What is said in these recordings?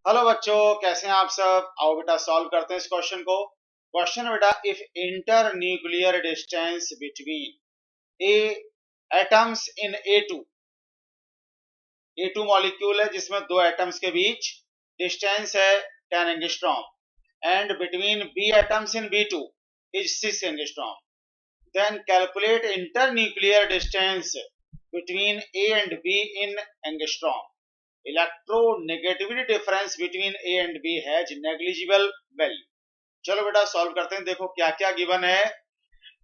Hello बच्चों, कैसे हैं आप सब। आओ बेटा सॉल्व करते हैं इस क्वेश्चन को। क्वेश्चन बेटा, if inter nuclear distance between A atoms in A two molecule है जिसमें दो एटम्स के बीच डिस्टेंस है 10 angstrom and between B atoms in B two is 6 angstrom, then calculate internuclear distance between A and B in angstrom. Electronegativity difference between A and B has negligible value. चलो बेटा solve करते हैं। देखो क्या क्या given है।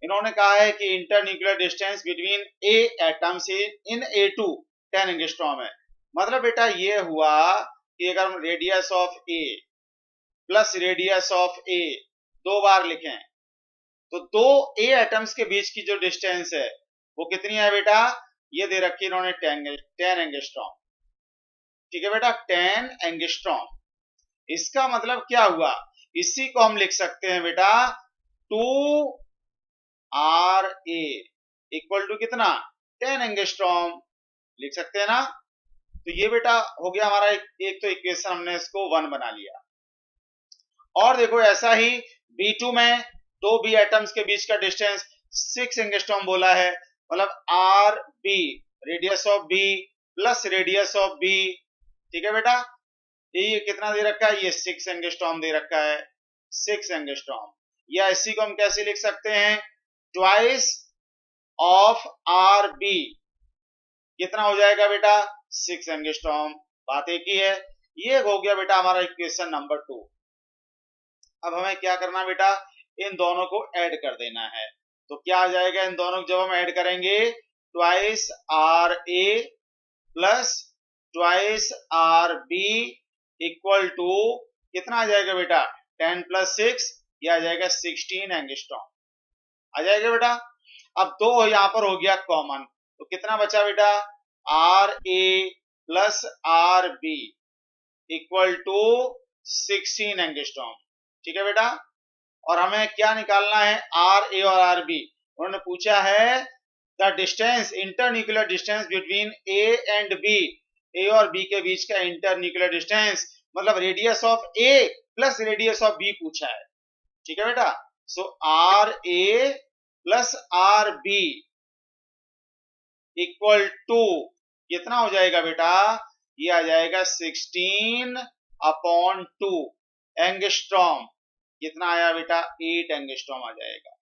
इन्होंने कहा है कि internuclear distance between A atoms in A2 10 angstrom है। मतलब बेटा ये हुआ कि अगर हम radius of A plus radius of A दो बार लिखें तो दो ए एटम्स के बीच की जो डिस्टेंस है वो कितनी है बेटा, ये दे रखी इन्होंने 10 एंगस्ट्रॉम। ठीक है बेटा, 10 एंगस्ट्रॉम। इसका मतलब क्या हुआ, इसी को हम लिख सकते हैं बेटा 2 RA इक्वल टू कितना, 10 एंगस्ट्रॉम लिख सकते हैं ना। तो ये बेटा हो गया हमारा एक तो इक्वेशन, हमने इसको 1 बना लिया। और देखो ऐसा ही B2 में दो बी एटम्स के बीच का डिस्टेंस 6 एंगस्ट्रॉम बोला है। मतलब R B radius of B plus radius of B. ठीक है बेटा, ये कितना दे रखा है, ये 6 एंगस्ट्रॉम दे रखा है, 6 एंगस्ट्रॉम। या इसी को हम कैसे लिख सकते हैं, ट्वाइस ऑफ आर बी कितना हो जाएगा बेटा, 6 एंगस्ट्रॉम। बात एक ही है। ये हो गया बेटा हमारा इक्वेशन नंबर 2। अब हमें क्या करना बेटा, इन दोनों को ऐड कर देना है। तो क्या आ जाएगा, इन दोनों को जब हम ऐड करेंगे twice R A plus twice R B equal to कितना आ जाएगा बेटा, 10 प्लस 6, यह आ जाएगा 16 एंगस्ट्रॉम आ जाएगा बेटा। अब दो यहां पर हो गया कॉमन, तो कितना बचा बेटा, R A plus R B equal to 16 angstrom. ठीक है बेटा, और हमें क्या निकालना है, आर ए और आर बी। उन्होंने पूछा है the distance internuclear distance between A and B, A और बी के बीच का इंटरन्यूक्लियर डिस्टेंस, मतलब radius of A plus radius of B पूछा है। ठीक है बेटा, so R A plus R B equal to कितना हो जाएगा बेटा, ये आ जाएगा 16/2 एंगस्ट्रॉम। कितना आया बेटा, 8 एंगस्ट्रॉम आ जाएगा।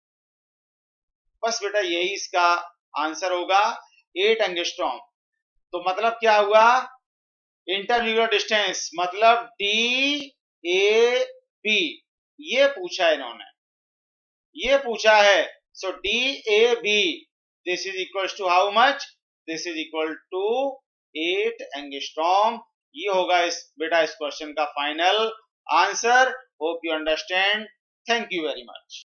बस बेटा यही इसका आंसर होगा, 8 एंगस्ट्रॉम। तो मतलब क्या हुआ, इंटरन्यूक्लियर डिस्टेंस मतलब डी ए बी, ये पूछा है इन्होंने, ये पूछा है। So D A B this is equal to how much, this is equal to 8 angstrom. ये होगा इस बेटा इस क्वेश्चन का final answer. Hope you understand. Thank you very much.